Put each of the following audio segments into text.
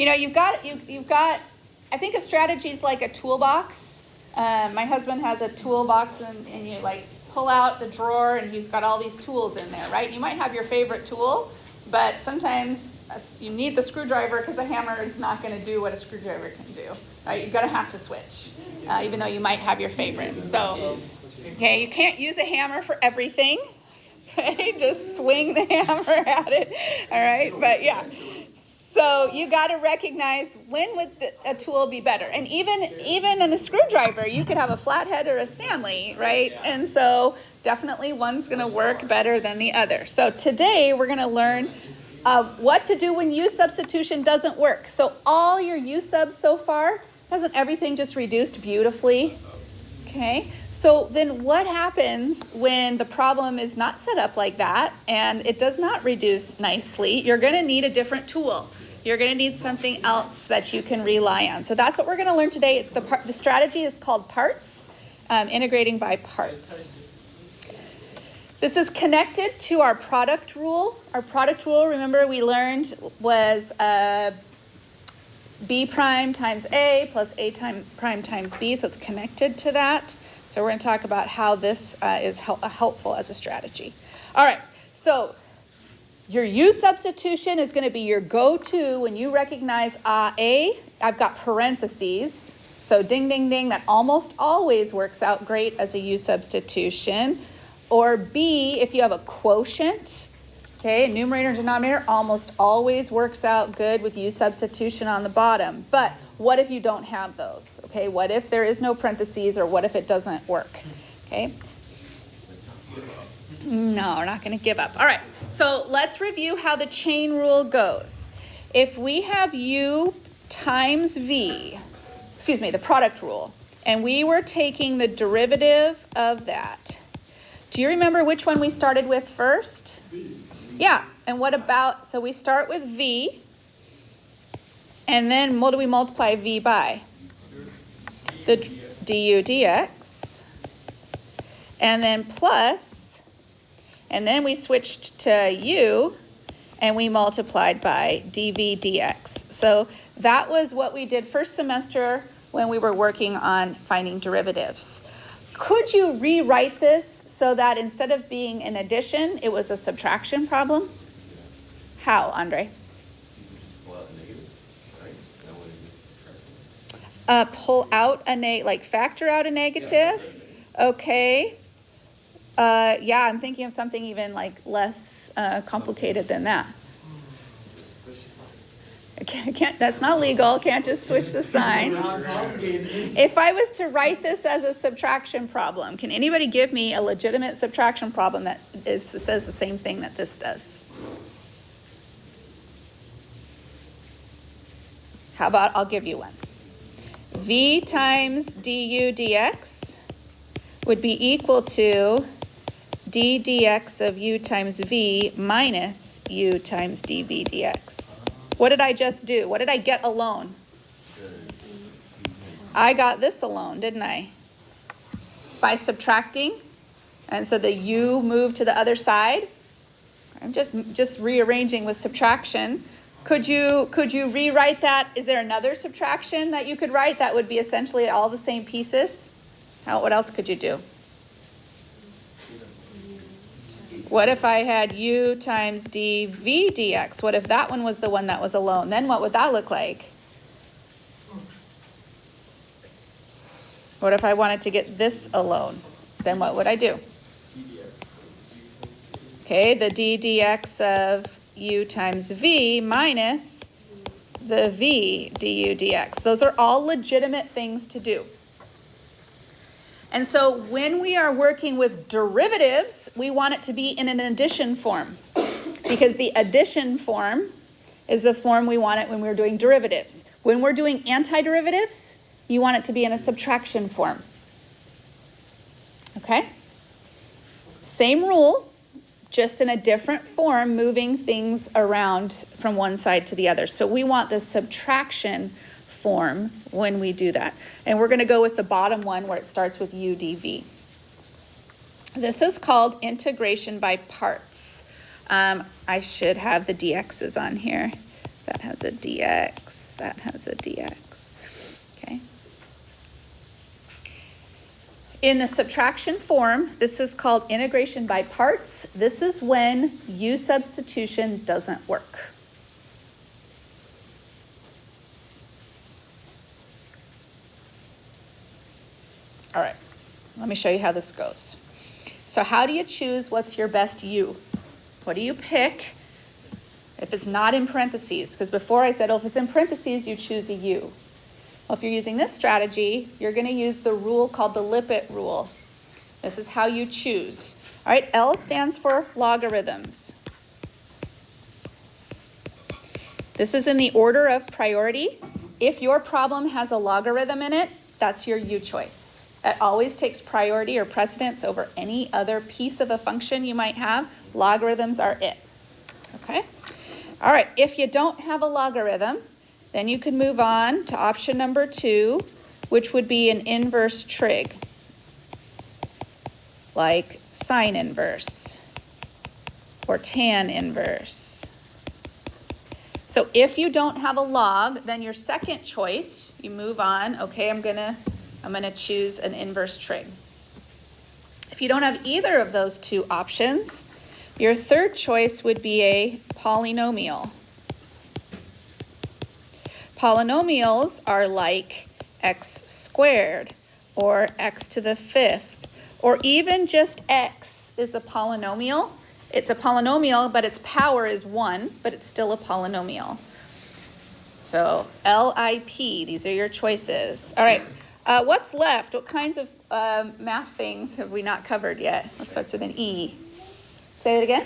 you've got, I think a strategy is like a toolbox. My husband has a toolbox and you like pull out the drawer and you've got all these tools in there, right? You might have your favorite tool, but sometimes you need the screwdriver because the hammer is not going to do what a screwdriver can do, right? You're going to have to switch, even though you might have your favorite. So, okay, you can't use a hammer for everything. Okay, just swing the hammer at it, all right? But yeah. So you got to recognize when would a tool be better. And even in a screwdriver, you could have a flathead or a Stanley, right? And so definitely one's going to work better than the other. So today we're going to learn what to do when U substitution doesn't work. So all your U subs so far, hasn't everything just reduced beautifully? Okay, so then what happens when the problem is not set up like that and it does not reduce nicely? You're going to need a different tool. You're going to need something else that you can rely on. So that's what we're going to learn today. It's the strategy is called parts, integrating by parts. This is connected to our product rule. Our product rule, remember we learned, was B prime times A plus A prime times B, so it's connected to that. So we're going to talk about how this is helpful as a strategy. All right, so your U substitution is going to be your go-to when you recognize A. I've got parentheses, so ding, ding, ding, that almost always works out great as a U substitution. Or B, if you have a quotient. Okay, numerator and denominator almost always works out good with U substitution on the bottom. But what if you don't have those? Okay, what if there is no parentheses or what if it doesn't work? Okay. No, we're not going to give up. All right, so let's review how the chain rule goes. If we have U times V, the product rule, and we were taking the derivative of that, do you remember which one we started with first? Yeah, and what about, so we start with V, and then what do we multiply V by? The du dx, and then plus, and then we switched to U, and we multiplied by dv dx. So that was what we did first semester when we were working on finding derivatives. Could you rewrite this so that instead of being an addition, it was a subtraction problem? How, Andre? Pull out a negative, like factor out a negative? Okay. Yeah, I'm thinking of something even like less complicated than that. Can't, that's not legal. Can't just switch the sign. If I was to write this as a subtraction problem, can anybody give me a legitimate subtraction problem that says the same thing that this does? How about I'll give you one. V times du dx would be equal to d dx of u times v minus u times dv dx. What did I just do? What did I get alone? I got this alone, didn't I? By subtracting. And so the u moved to the other side. I'm just rearranging with subtraction. Could you rewrite that? Is there another subtraction that you could write that would be essentially all the same pieces? What else could you do? What if I had u times dv dx? What if that one was the one that was alone? Then what would that look like? What if I wanted to get this alone? Then what would I do? Okay, the d dx of u times v minus the v du dx. Those are all legitimate things to do. And so when we are working with derivatives, we want it to be in an addition form, because the addition form is the form we want it when we're doing derivatives. When we're doing antiderivatives, you want it to be in a subtraction form. Okay? Same rule, just in a different form, moving things around from one side to the other. So we want the subtraction form when we do that. And we're going to go with the bottom one where it starts with u dv. This is called integration by parts. I should have the dx's on here. that has a dx, that has a dx, okay? In the subtraction form, this is called integration by parts. This is when U substitution doesn't work. All right, let me show you how this goes. So how do you choose what's your best U? What do you pick if it's not in parentheses? Because before I said, oh, if it's in parentheses, you choose a U. Well, if you're using this strategy, you're going to use the rule called the Lippitt rule. This is how you choose. All right, L stands for logarithms. This is in the order of priority. If your problem has a logarithm in it, that's your U choice. It always takes priority or precedence over any other piece of a function you might have. Logarithms are it. Okay? All right, if you don't have a logarithm, then you can move on to option number 2, which would be an inverse trig, like sine inverse or tan inverse. So if you don't have a log, then your second choice, you move on. Okay, I'm gonna choose an inverse trig. If you don't have either of those two options, your third choice would be a polynomial. Polynomials are like x squared or x to the 5th, or even just x is a polynomial. It's a polynomial, but its power is 1, but it's still a polynomial. So LIP, these are your choices. All right, what's left? What kinds of math things have we not covered yet? What starts with an E? Say it again.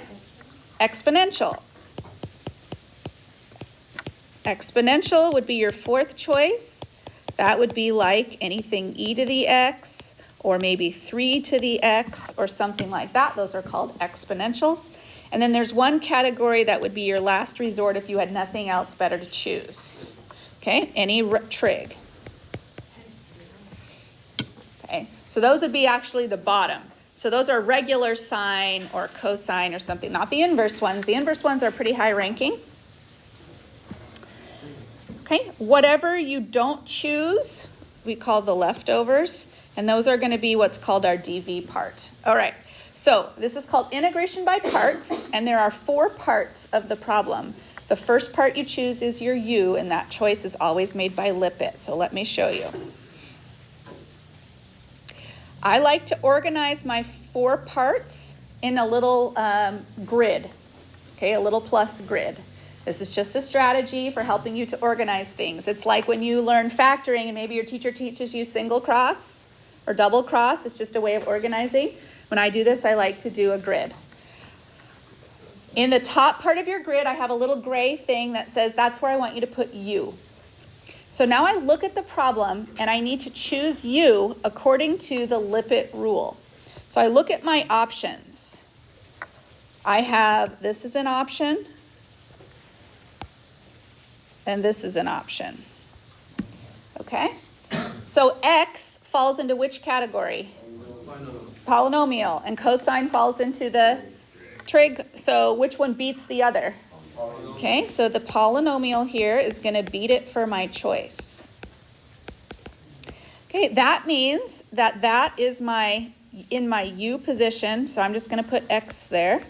Exponential. Exponential would be your fourth choice. That would be like anything e to the x, or maybe 3 to the x, or something like that. Those are called exponentials. And then there's one category that would be your last resort if you had nothing else better to choose. Okay, any trig. Okay, so those would be actually the bottom. So those are regular sine or cosine or something, not the inverse ones. The inverse ones are pretty high ranking. Okay, whatever you don't choose, we call the leftovers, and those are going to be what's called our DV part. All right, so this is called integration by parts, and there are 4 parts of the problem. The first part you choose is your U, and that choice is always made by Lippitt, so let me show you. I like to organize my 4 parts in a little grid, okay, a little plus grid. This is just a strategy for helping you to organize things. It's like when you learn factoring and maybe your teacher teaches you single cross or double cross. It's just a way of organizing. When I do this, I like to do a grid. In the top part of your grid, I have a little gray thing that says that's where I want you to put U. So now I look at the problem and I need to choose U according to the Lippitt rule. So I look at my options. I have, this is an option, and this is an option. Okay? So X falls into which category? Polynomial. And cosine falls into the trig. So which one beats the other? Okay, so the polynomial here is going to beat it for my choice. Okay, that means that that is in my U position, so I'm just going to put X there.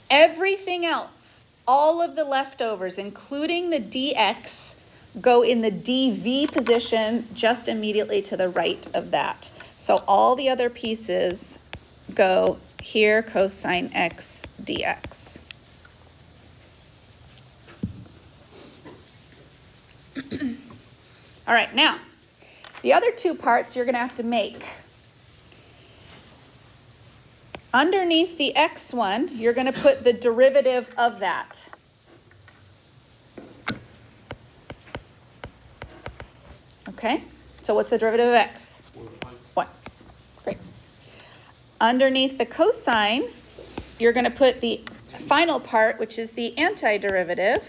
Everything else, all of the leftovers, including the dx, go in the dv position just immediately to the right of that. So all the other pieces go here, cosine x dx. All right, now, the other 2 parts you're going to have to make. Underneath the x one, you're going to put the derivative of that. Okay, so what's the derivative of x? 1. Great. Underneath the cosine, you're going to put the final part, which is the antiderivative.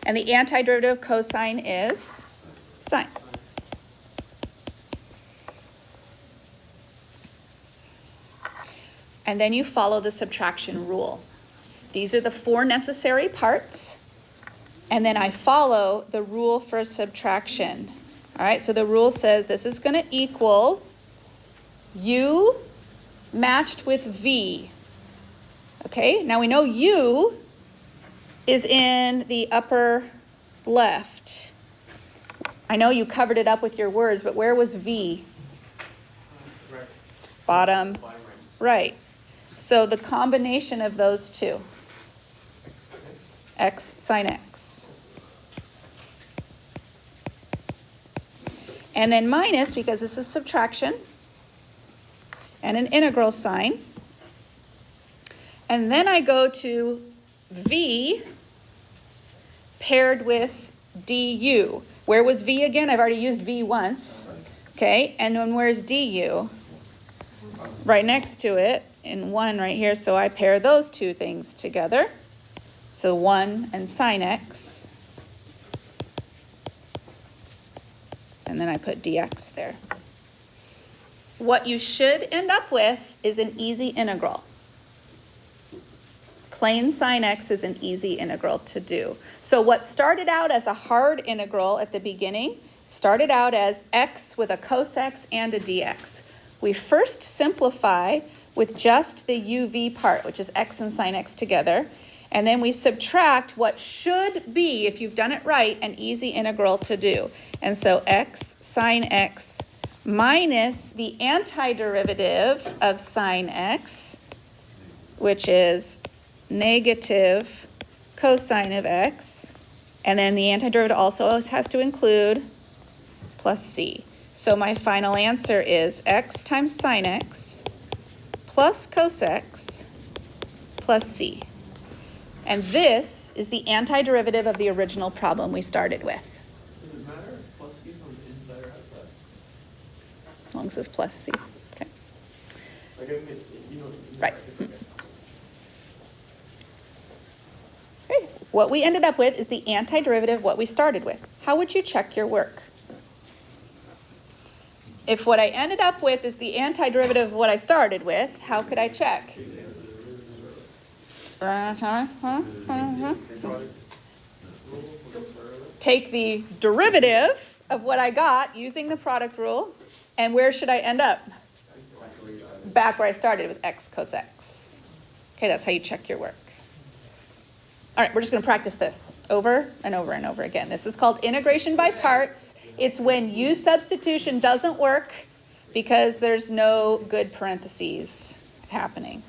And the antiderivative of cosine is sine. And then you follow the subtraction rule. These are the 4 necessary parts. And then I follow the rule for subtraction. All right, so the rule says this is going to equal U matched with V. Okay, now we know U is in the upper left. I know you covered it up with your words, but where was V? Bottom right. So the combination of those two. X sine x. And then minus, because this is subtraction, and an integral sign. And then I go to V paired with du. Where was V again? I've already used V once. Okay, and then where's du? Right next to it, in 1 right here, so I pair those two things together. So 1 and sine x. And then I put dx there. What you should end up with is an easy integral. Plain sine x is an easy integral to do. So what started out as a hard integral at the beginning started out as x with a cos x and a dx. We first simplify with just the uv part, which is x and sine x together, and then we subtract what should be, if you've done it right, an easy integral to do. And so x sine x minus the antiderivative of sine x, which is negative cosine of x, and then the antiderivative also has to include plus c. So my final answer is x times sine x plus cos x plus c. And this is the antiderivative of the original problem we started with. Does it matter if plus c is on the inside or outside? As long as it's plus c. Okay. Like, I mean, Right. Okay. What we ended up with is the antiderivative of what we started with. How would you check your work? If what I ended up with is the antiderivative of what I started with, how could I check? Take the derivative of what I got using the product rule, and where should I end up? Back where I started with x cos x. Okay, that's how you check your work. All right, we're just going to practice this over and over and over again. This is called integration by parts. It's when U substitution doesn't work because there's no good parentheses happening.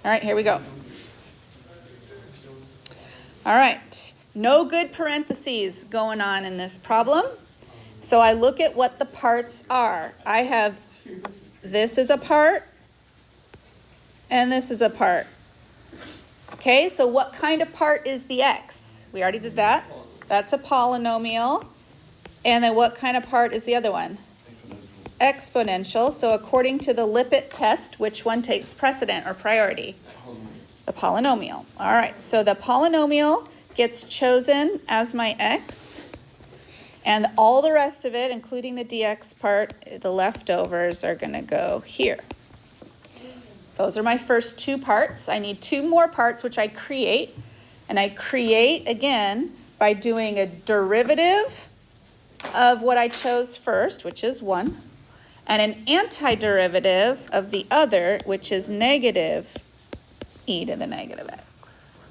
All right, here we go. All right, no good parentheses going on in this problem. So I look at what the parts are. I have, this is a part, and this is a part. Okay, so what kind of part is the x? We already did that. That's a polynomial. And then what kind of part is the other one? Exponential. So according to the Lippitt test, which one takes precedent or priority? The polynomial. All right, so the polynomial gets chosen as my x, and all the rest of it, including the dx part, the leftovers are going to go here. Those are my first 2 parts. I need 2 more parts, which I create. And I create, again, by doing a derivative of what I chose first, which is 1, and an antiderivative of the other, which is negative e to the negative x.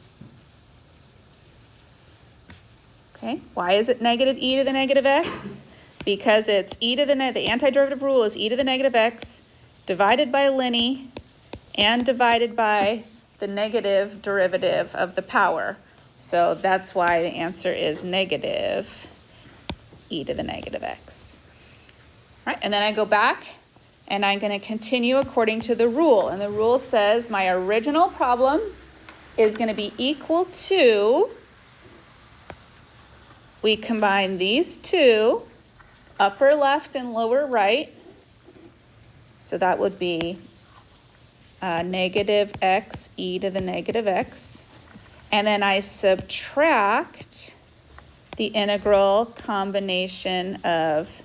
Okay, why is it negative e to the negative x? Because it's e to the antiderivative rule is e to the negative x divided by linear and divided by the negative derivative of the power. So that's why the answer is negative e to the negative x. All right, and then I go back and I'm going to continue according to the rule. And the rule says my original problem is going to be equal to, we combine these 2, upper left and lower right. So that would be negative x e to the negative x. And then I subtract the integral combination of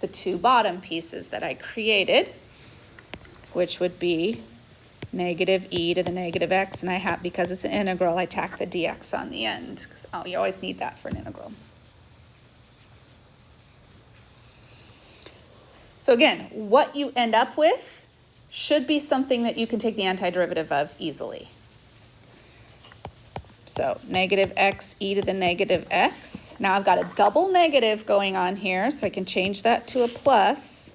the 2 bottom pieces that I created, which would be negative e to the negative x, and I have, because it's an integral, I tack the dx on the end, because you always need that for an integral. So again, what you end up with should be something that you can take the antiderivative of easily. So negative x e to the negative x. Now I've got a double negative going on here, so I can change that to a plus.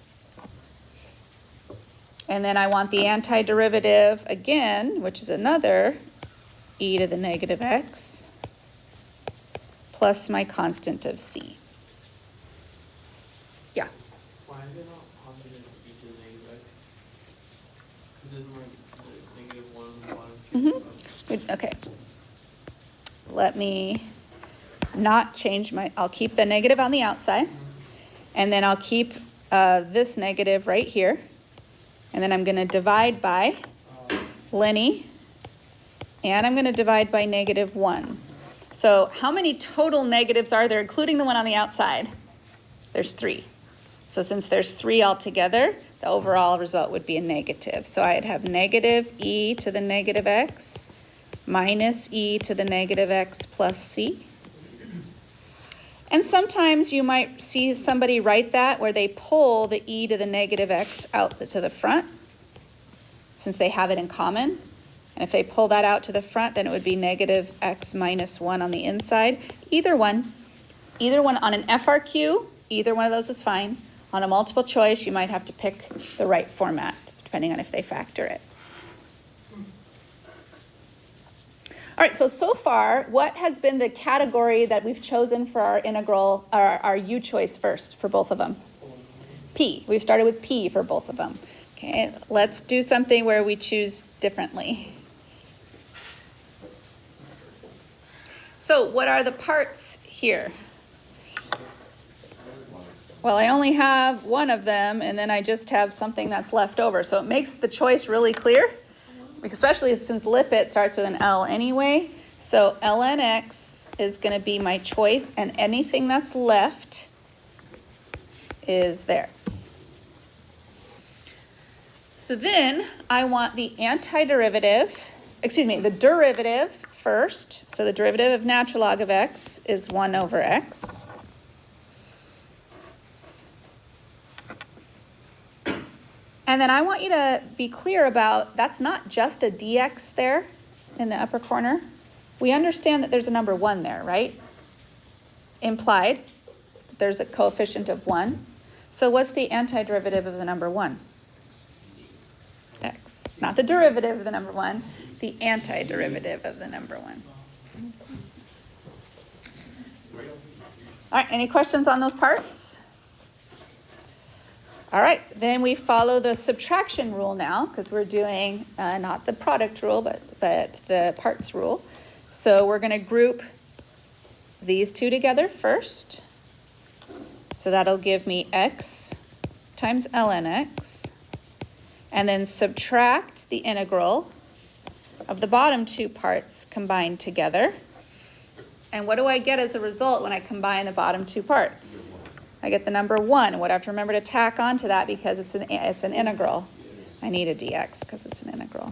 And then I want the antiderivative again, which is another e to the negative x, plus my constant of c. Yeah? Why is it not positive e to the negative x? Because then the negative 1 on the bottom. Okay. Let me not change I'll keep the negative on the outside, and then I'll keep this negative right here, and then I'm going to divide by Lenny, and I'm going to divide by negative 1. So how many total negatives are there, including the one on the outside? There's 3. So since there's 3 altogether, the overall result would be a negative. So I'd have negative e to the negative x minus e to the negative x plus c. And sometimes you might see somebody write that where they pull the e to the negative x out to the front, since they have it in common. And if they pull that out to the front, then it would be negative x minus 1 on the inside. Either one on an FRQ, either one of those is fine. On a multiple choice, you might have to pick the right format, depending on if they factor it. All right, so far, what has been the category that we've chosen for our integral, our U choice first for both of them? P. We've started with P for both of them. Okay, let's do something where we choose differently. So what are the parts here? Well, I only have one of them, and then I just have something that's left over. So it makes the choice really clear, especially since Lipit starts with an L anyway. So ln x is going to be my choice, and anything that's left is there. So then I want the the derivative first. So the derivative of natural log of x is 1 over x. And then I want you to be clear about, that's not just a dx there in the upper corner. We understand that there's a number 1 there, right? Implied, there's a coefficient of 1. So what's the antiderivative of the number 1? X. Not the derivative of the number 1, the antiderivative of the number 1. All right, any questions on those parts? All right, then we follow the subtraction rule now, because we're doing not the product rule, but the parts rule. So we're going to group these two together first. So that'll give me x times ln x. And then subtract the integral of the bottom two parts combined together. And what do I get as a result when I combine the bottom two parts? I get the number 1. What I have to remember to tack onto that, because it's an integral. I need a dx because it's an integral.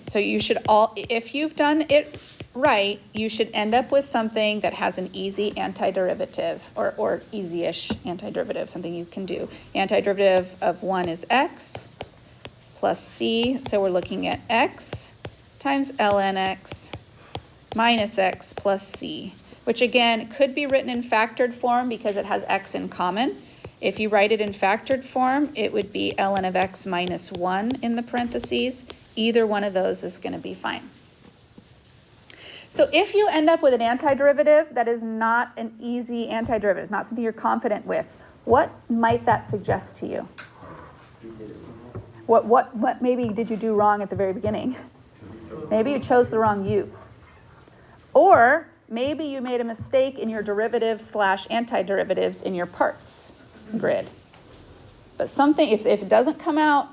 So you should if you've done it right, you should end up with something that has an easy antiderivative, or easy-ish antiderivative, something you can do. Antiderivative of 1 is x plus c. So we're looking at x times ln x minus x plus c, which again could be written in factored form because it has x in common. If you write it in factored form, it would be ln of x minus 1 in the parentheses. Either one of those is going to be fine. So if you end up with an antiderivative that is not an easy antiderivative, it's not something you're confident with, what might that suggest to you? What maybe did you do wrong at the very beginning? Maybe you chose the wrong u. Or maybe you made a mistake in your derivatives / antiderivatives in your parts grid. But something, if it doesn't come out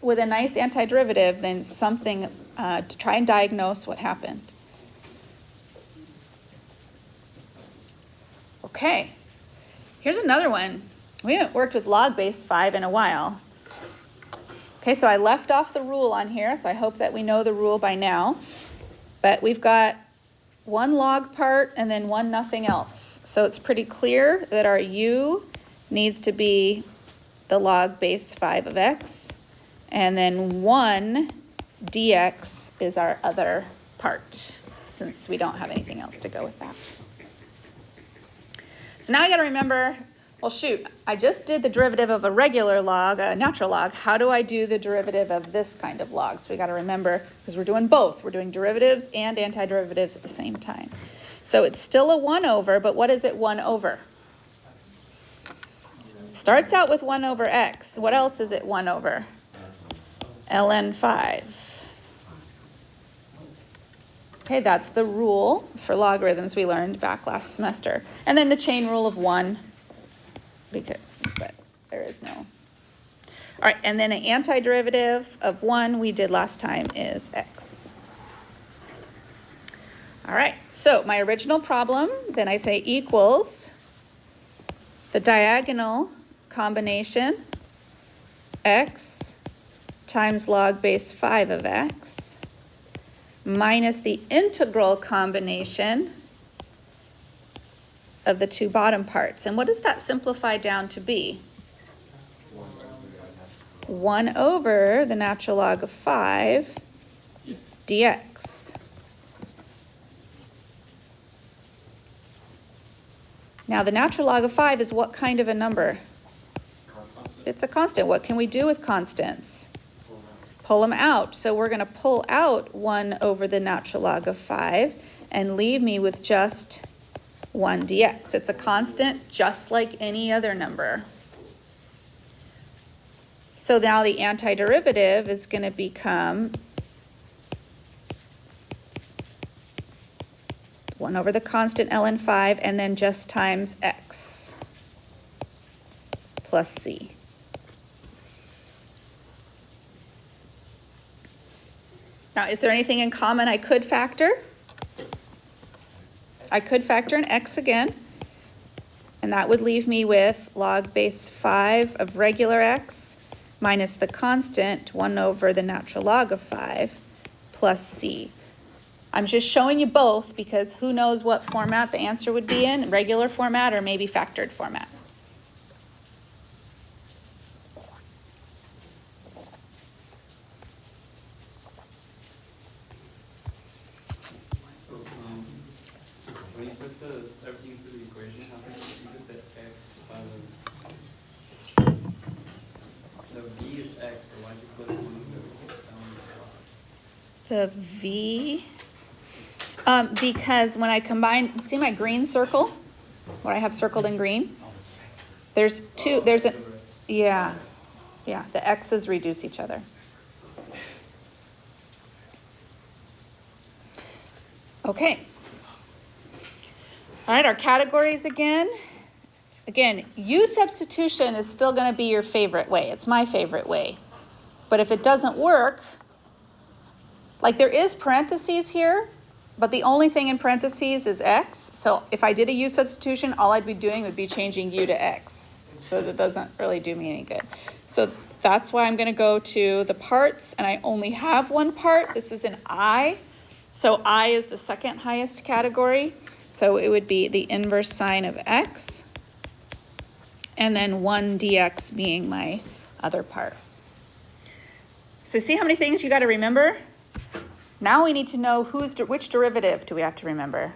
with a nice antiderivative, then something to try and diagnose what happened. Okay, here's another one. We haven't worked with log base 5 in a while. Okay, so I left off the rule on here, so I hope that we know the rule by now. But we've got one log part and then one nothing else. So it's pretty clear that our u needs to be the log base 5 of x, and then 1 dx is our other part, since we don't have anything else to go with that. So now I got to remember, well shoot, I just did the derivative of a regular log, a natural log. How do I do the derivative of this kind of log? So we got to remember, because we're doing both. We're doing derivatives and antiderivatives at the same time. So it's still a 1 over, but what is it 1 over? Starts out with 1 over x. What else is it 1 over? ln 5. Okay, that's the rule for logarithms we learned back last semester. And then the chain rule of 1, but there is no. All right, and then an antiderivative of 1 we did last time is x. All right, so my original problem, then I say equals the diagonal combination x times log base 5 of x minus the integral combination of the two bottom parts. And what does that simplify down to be? 1 over the natural log of 5 dx. Now the natural log of 5 is what kind of a number? It's a constant. What can we do with constants? Pull them out. So we're going to pull out 1 over the natural log of 5 and leave me with just 1 dx. It's a constant just like any other number. So now the antiderivative is going to become 1 over the constant ln 5 and then just times x plus c. Now, is there anything in common I could factor? I could factor an x again, and that would leave me with log base 5 of regular x minus the constant 1 over the natural log of 5 plus c. I'm just showing you both because who knows what format the answer would be in, regular format or maybe factored format. When you put everything into the equation, how can you put the x by the v is x, so why'd you put 1 over The v, because when I combine, see my green circle? What I have circled in green? There's two, there's a, yeah, the x's reduce each other. Okay. All right, our categories again. Again, U substitution is still going to be your favorite way. It's my favorite way. But if it doesn't work, like there is parentheses here, but the only thing in parentheses is x. So if I did a U substitution, all I'd be doing would be changing U to x. So that doesn't really do me any good. So that's why I'm going to go to the parts, and I only have one part. This is an I. So I is the second highest category. So it would be the inverse sine of x, and then 1 dx being my other part. So see how many things you got to remember? Now we need to know which derivative do we have to remember?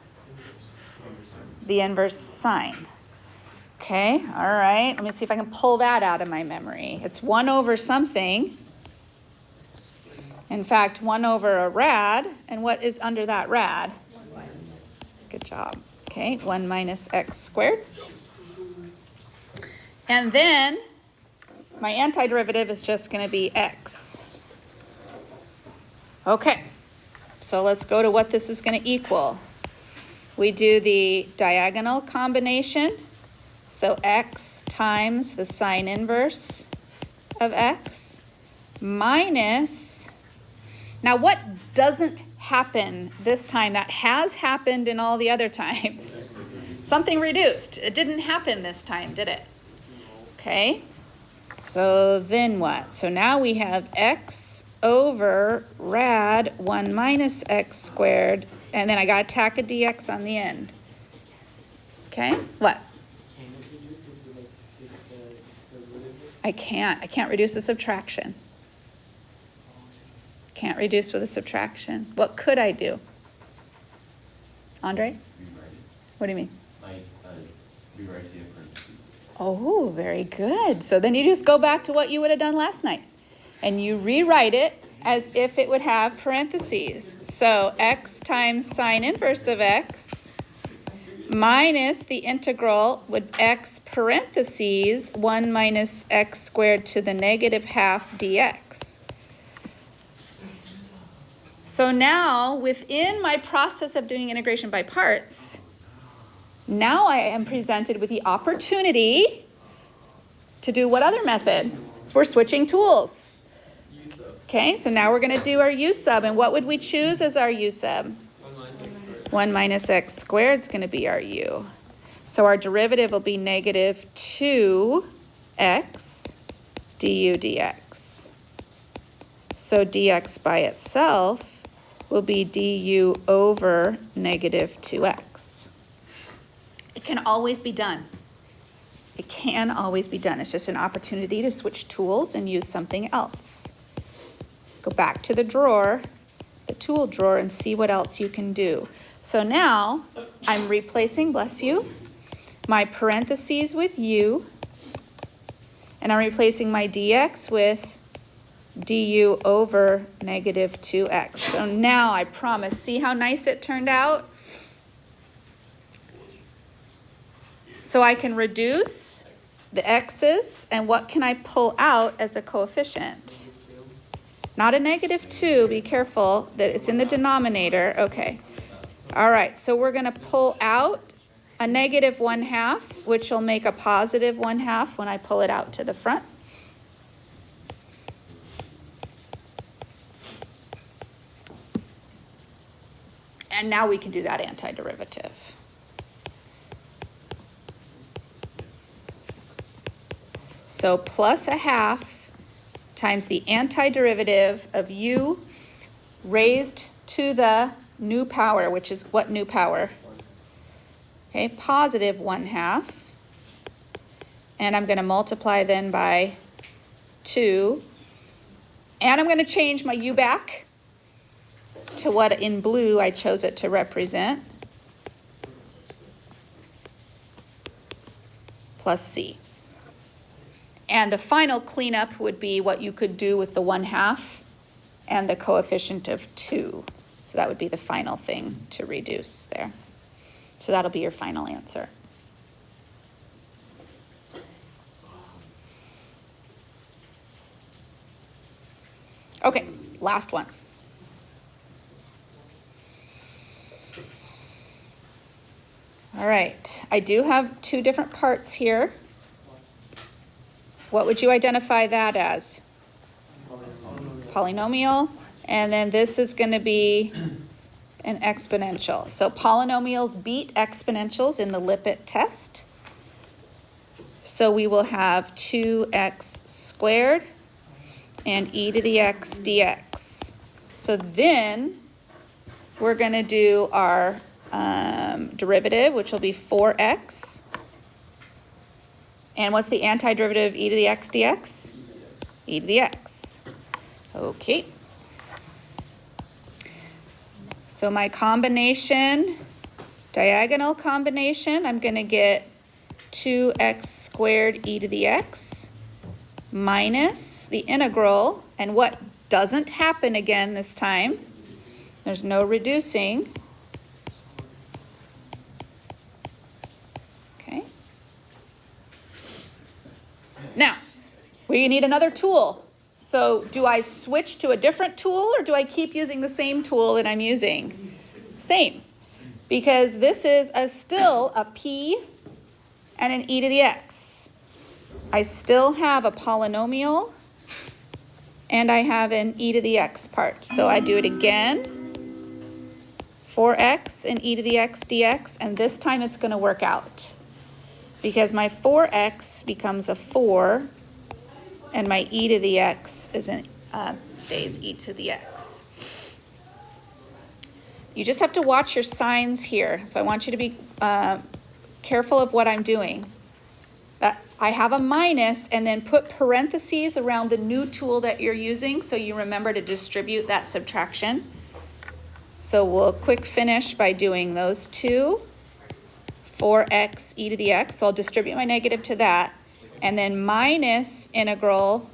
The inverse sine. Okay, all right. Let me see if I can pull that out of my memory. It's 1 over something. In fact, 1 over a rad. And what is under that rad? Good job. Okay, 1 minus x squared. And then my antiderivative is just going to be x. Okay, so let's go to what this is going to equal. We do the diagonal combination. So x times the sine inverse of x minus, now what doesn't happen this time that has happened in all the other times? Something reduced. It didn't happen this time, did it? Okay. So then what? So now we have x over rad 1 minus x squared, and then I got to tack a dx on the end. Okay, what? Can it reduce if you like take the derivative? I can't reduce a subtraction. Can't reduce with a subtraction. What could I do? Andre? Rewrite it. What do you mean? Like, rewrite the parentheses. Oh, very good. So then you just go back to what you would have done last night. And you rewrite it as if it would have parentheses. So x times sine inverse of x minus the integral with x parentheses 1 minus x squared to the negative half dx. So now, within my process of doing integration by parts, now I am presented with the opportunity to do what other method? So we're switching tools. U sub. Okay, so now we're going to do our u sub. And what would we choose as our u sub? 1 minus x squared. 1 minus x squared is going to be our u. So our derivative will be negative 2x du dx. So dx by itself will be du over negative 2x. It can always be done. It can always be done. It's just an opportunity to switch tools and use something else. Go back to the drawer, the tool drawer, and see what else you can do. So now I'm replacing, bless you, my parentheses with u, and I'm replacing my dx with du over negative 2x. So now I promise, see how nice it turned out? So I can reduce the x's, and what can I pull out as a coefficient? Not a negative 2, be careful that it's in the denominator. Okay. All right, so we're going to pull out a negative 1/2, which will make a positive 1/2 when I pull it out to the front. And now we can do that antiderivative. So plus 1/2 times the antiderivative of u raised to the new power, which is what new power? Okay, positive 1/2. And I'm going to multiply then by 2. And I'm going to change my u back to what in blue I chose it to represent, plus c. And the final cleanup would be what you could do with the 1/2 and the coefficient of 2. So that would be the final thing to reduce there. So that'll be your final answer. Okay, last one. All right, I do have 2 different parts here. What would you identify that as? Polynomial. And then this is going to be an exponential. So polynomials beat exponentials in the Lippitt test. So we will have 2x squared and e to the x dx. So then we're going to do our derivative, which will be 4x. And what's the antiderivative of e to the x dx? E to the x. Okay. So my combination, diagonal combination, I'm going to get 2x squared e to the x minus the integral. And what doesn't happen again this time? There's no reducing. Okay. Now, we need another tool. So do I switch to a different tool or do I keep using the same tool that I'm using? Same. Because this is still a p and an e to the x. I still have a polynomial and I have an e to the x part. So I do it again. 4x and e to the x dx, and this time it's going to work out. Because my 4x becomes a 4 And my e to the x stays e to the x. You just have to watch your signs here. So I want you to be careful of what I'm doing. I have a minus and then put parentheses around the new tool that you're using so you remember to distribute that subtraction. So we'll quick finish by doing those two. 4x e to the x. So I'll distribute my negative to that. And then minus integral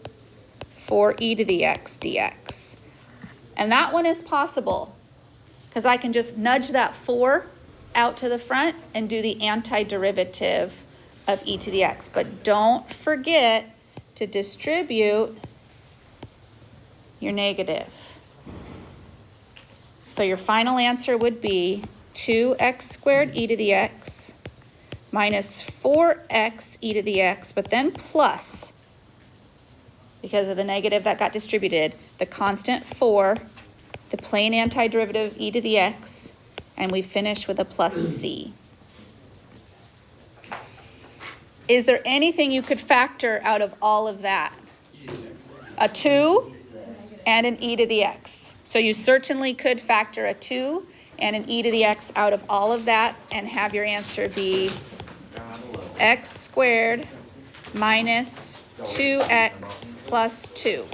4e to the x dx. And that one is possible because I can just nudge that 4 out to the front and do the antiderivative of e to the x. But don't forget to distribute your negative. So your final answer would be 2x squared e to the x minus 4x e to the x, but then plus, because of the negative that got distributed, the constant 4, the plain antiderivative of e to the x, and we finish with a plus c. Is there anything you could factor out of all of that? A 2 and an e to the x. So you certainly could factor a 2 and an e to the x out of all of that and have your answer be x squared minus 2x plus 2.